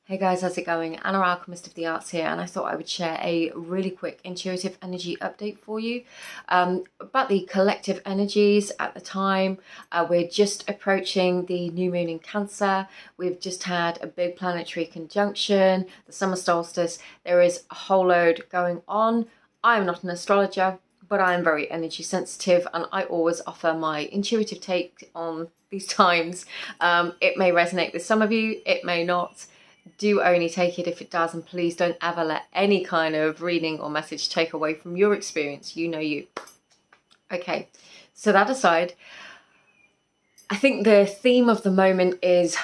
Hey guys, how's it going? Anna Alchemist of the Arts here, and I thought I would share a really quick intuitive energy update for you about the collective energies at the time. We're just approaching the new moon in Cancer. We've just had a big planetary conjunction, the summer solstice. There is a whole load going on. I'm not an astrologer, but I am very energy sensitive, and I always offer my intuitive take on these times. It may resonate with some of you, it may not. Do only take it if it does, and please don't ever let any kind of reading or message take away from your experience. You know you. Okay, so that aside, I think the theme of the moment is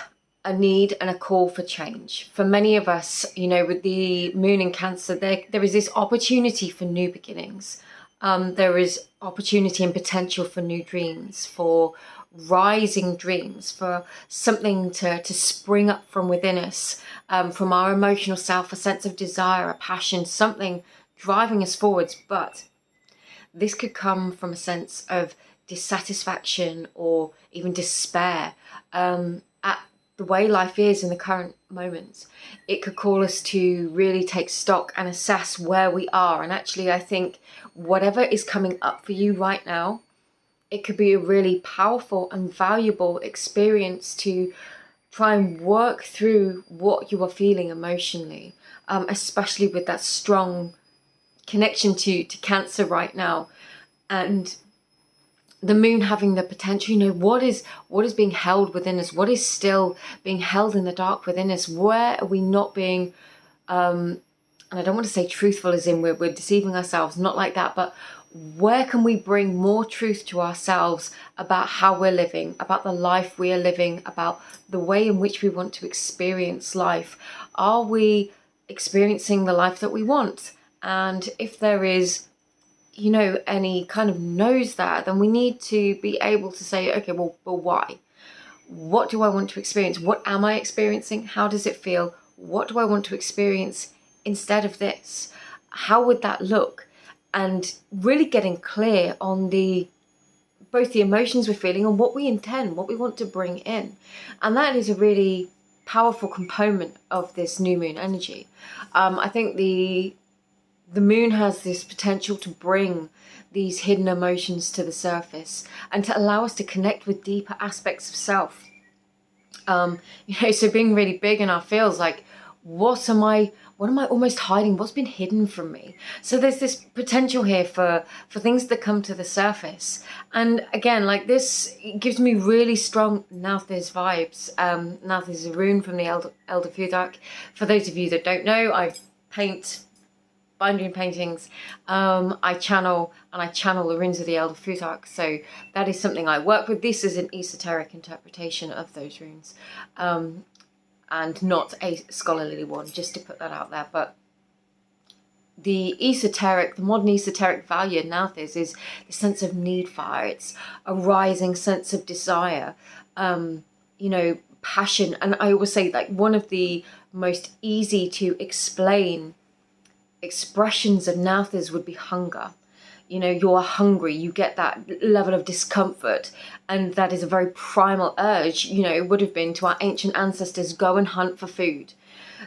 a need and a call for change. For many of us, you know, with the moon in Cancer, there is this opportunity for new beginnings. There is opportunity and potential for new dreams, for rising dreams, for something to spring up from within us, from our emotional self, a sense of desire, a passion, something driving us forwards. But this could come from a sense of dissatisfaction or even despair at the way life is in the current moment. It could call us to really take stock and assess where we are. And actually, I think whatever is coming up for you right now, it could be a really powerful and valuable experience to try and work through what you are feeling emotionally, especially with that strong connection to Cancer right now. And the moon having the potential, you know, what is being held within us? What is still being held in the dark within us? Where are we not being, and I don't want to say truthful as in we're deceiving ourselves, not like that, but where can we bring more truth to ourselves about how we're living, about the life we are living, about the way in which we want to experience life? Are we experiencing the life that we want? And if there is, you know, any kind of knows that, then we need to be able to say, okay, well, why? What do I want to experience? What am I experiencing? How does it feel? What do I want to experience instead of this? How would that look? And really getting clear on both the emotions we're feeling and what we intend, what we want to bring in. And that is a really powerful component of this new moon energy. I think the moon has this potential to bring these hidden emotions to the surface and to allow us to connect with deeper aspects of self. You know, so being really big in our feels, like, what am I almost hiding? What's been hidden from me? So there's this potential here for things that come to the surface. And again, like this, it gives me really strong Nauthiz vibes. Nauthiz is a rune from the Elder Fudak. For those of you that don't know, I paint binding paintings. I channel the runes of the Elder Futak, so that is something I work with. This is an esoteric interpretation of those runes, and not a scholarly one, just to put that out there. But the modern esoteric value in Nauthiz is the sense of need fire. It's a rising sense of desire, you know, passion. And I always say, like, one of the most easy to explain expressions of Nauthiz would be hunger. You know, you're hungry, you get that level of discomfort, and that is a very primal urge. You know, it would have been to our ancient ancestors, go and hunt for food.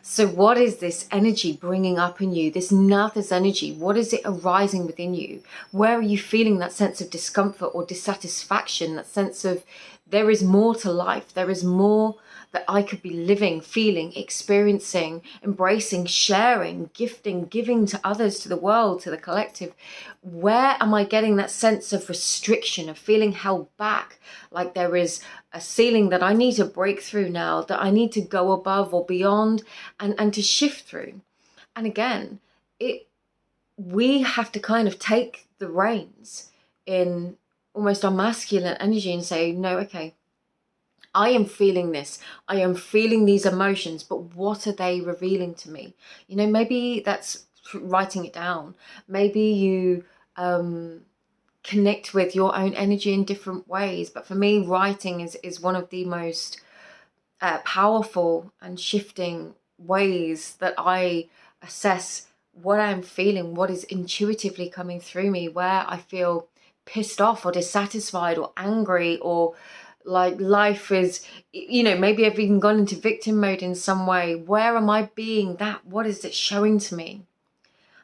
So what is this energy bringing up in you, this Nauthiz energy? What is it arising within you? Where are you feeling that sense of discomfort or dissatisfaction, that sense of there is more to life, there is more that I could be living, feeling, experiencing, embracing, sharing, gifting, giving to others, to the world, to the collective? Where am I getting that sense of restriction, of feeling held back, like there is a ceiling that I need to break through now, that I need to go above or beyond and to shift through? And again, we have to kind of take the reins in almost our masculine energy and say, no, okay, I am feeling this. I am feeling these emotions, but what are they revealing to me? You know, maybe that's writing it down. Maybe you connect with your own energy in different ways. But for me, writing is one of the most powerful and shifting ways that I assess what I'm feeling, what is intuitively coming through me, where I feel pissed off or dissatisfied or angry or like life is, you know, maybe I've even gone into victim mode in some way. Where am I being that? What is it showing to me?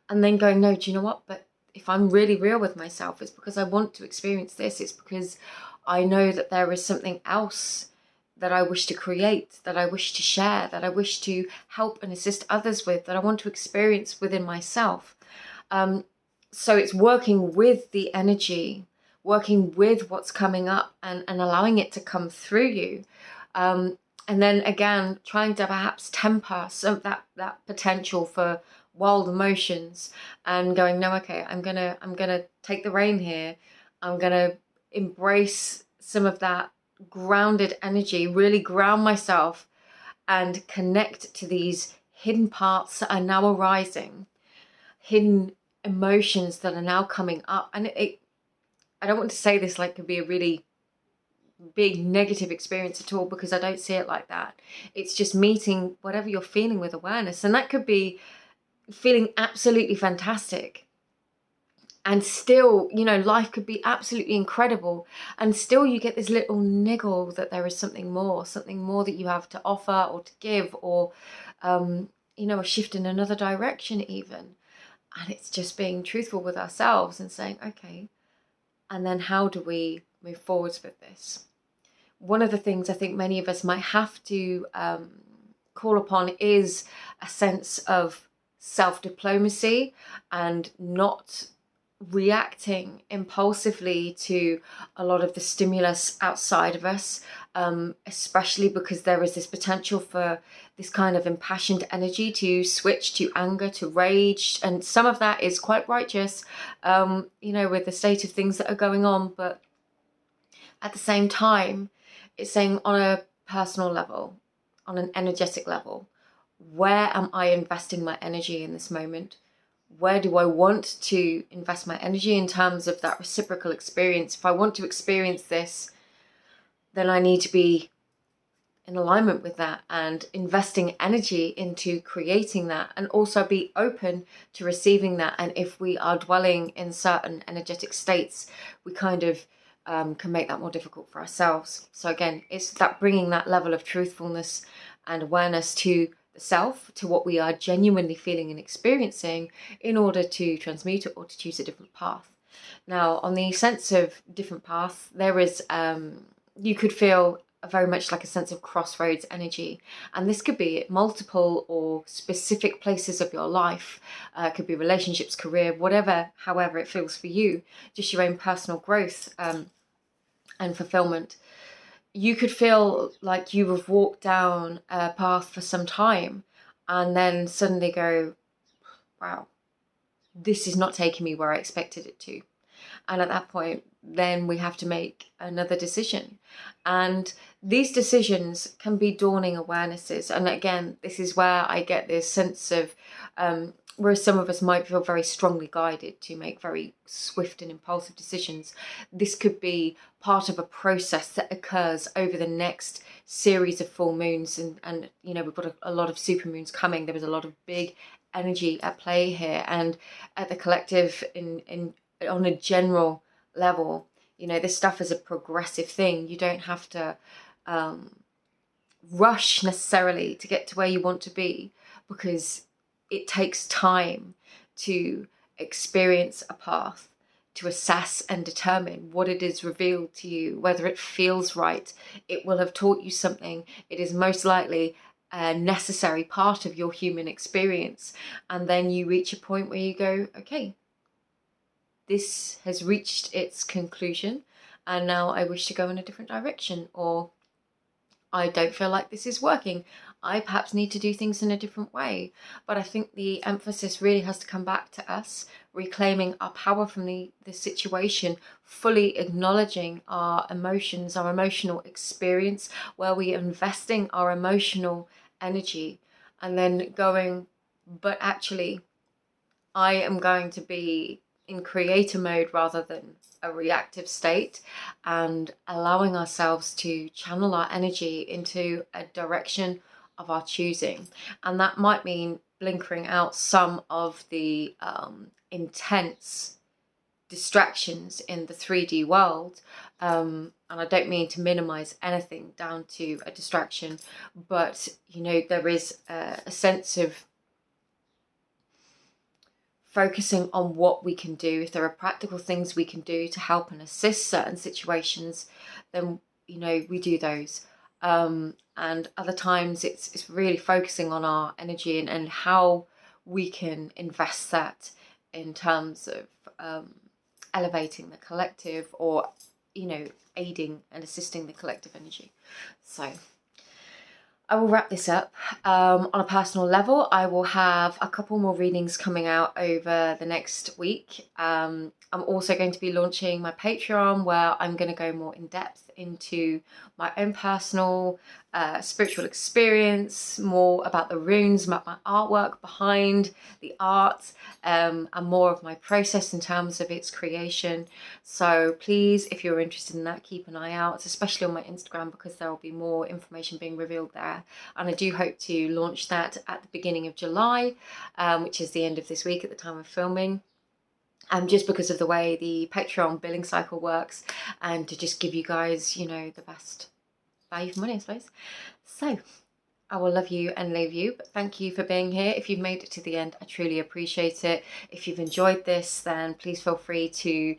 And then going, no, do you know what? But if I'm really real with myself, it's because I want to experience this. It's because I know that there is something else that I wish to create, that I wish to share, that I wish to help and assist others with, that I want to experience within myself. So it's working with the energy, working with what's coming up, and allowing it to come through you. And then again, trying to perhaps temper some that potential for wild emotions, and going, no, okay, I'm gonna take the rein here. I'm gonna embrace some of that grounded energy, really ground myself and connect to these hidden parts that are now arising, hidden emotions that are now coming up. And I don't want to say this like could be a really big negative experience at all, because I don't see it like that. It's just meeting whatever you're feeling with awareness, and that could be feeling absolutely fantastic, and still, you know, life could be absolutely incredible, and still you get this little niggle that there is something more that you have to offer or to give, or you know, a shift in another direction even. And it's just being truthful with ourselves and saying, okay, and then how do we move forwards with this? One of the things I think many of us might have to call upon is a sense of self-diplomacy, and not reacting impulsively to a lot of the stimulus outside of us, especially because there is this potential for this kind of impassioned energy to switch to anger, to rage, and some of that is quite righteous, you know, with the state of things that are going on. But at the same time, it's saying on a personal level, on an energetic level, where am I investing my energy in this moment? Where do I want to invest my energy in terms of that reciprocal experience? If I want to experience this, then I need to be in alignment with that and investing energy into creating that, and also be open to receiving that. And if we are dwelling in certain energetic states, we kind of can make that more difficult for ourselves. So again, it's that bringing that level of truthfulness and awareness to the self, to what we are genuinely feeling and experiencing, in order to transmute it or to choose a different path. Now, on the sense of different path, there is, you could feel very much like a sense of crossroads energy, and this could be at multiple or specific places of your life. It could be relationships, career, whatever, however it feels for you, just your own personal growth and fulfillment. You could feel like you have walked down a path for some time, and then suddenly go, wow, this is not taking me where I expected it to. And at that point, then we have to make another decision. And these decisions can be dawning awarenesses. And again, this is where I get this sense of where some of us might feel very strongly guided to make very swift and impulsive decisions. This could be part of a process that occurs over the next series of full moons. And you know, we've got a lot of super moons coming. There is a lot of big energy at play here. And at the collective, on a general level, you know, this stuff is a progressive thing. You don't have to rush necessarily to get to where you want to be, because it takes time to experience a path, to assess and determine what it is revealed to you, whether it feels right. It will have taught you something. It is most likely a necessary part of your human experience. And then you reach a point where you go, okay, this has reached its conclusion, and now I wish to go in a different direction, or I don't feel like this is working. I perhaps need to do things in a different way. But I think the emphasis really has to come back to us reclaiming our power from the situation, fully acknowledging our emotions, our emotional experience, where we are investing our emotional energy, and then going, but actually, I am going to be in creator mode rather than a reactive state, and allowing ourselves to channel our energy into a direction of our choosing. And that might mean blinkering out some of the intense distractions in the 3D world. And I don't mean to minimize anything down to a distraction, but you know, there is a sense of focusing on what we can do. If there are practical things we can do to help and assist certain situations, then you know, we do those. And other times it's really focusing on our energy and how we can invest that in terms of elevating the collective, or you know, aiding and assisting the collective energy. So I will wrap this up. On a personal level, I will have a couple more readings coming out over the next week. I'm also going to be launching my Patreon, where I'm going to go more in depth into my own personal spiritual experience, more about the runes, about my artwork behind the art, and more of my process in terms of its creation. So please, if you're interested in that, keep an eye out, especially on my Instagram, because there will be more information being revealed there. And I do hope to launch that at the beginning of July, which is the end of this week at the time of filming. Just because of the way the Patreon billing cycle works, and to just give you guys, you know, the best value for money, I suppose. So I will love you and leave you, but thank you for being here. If you've made it to the end, I truly appreciate it. If you've enjoyed this, then please feel free to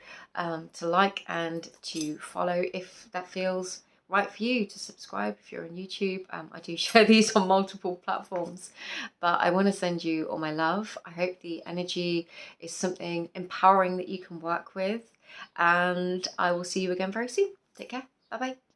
like and to follow if that feels right for you, to subscribe if you're on YouTube. I do share these on multiple platforms, but I want to send you all my love. I hope the energy is something empowering that you can work with, and I will see you again very soon. Take care. Bye bye.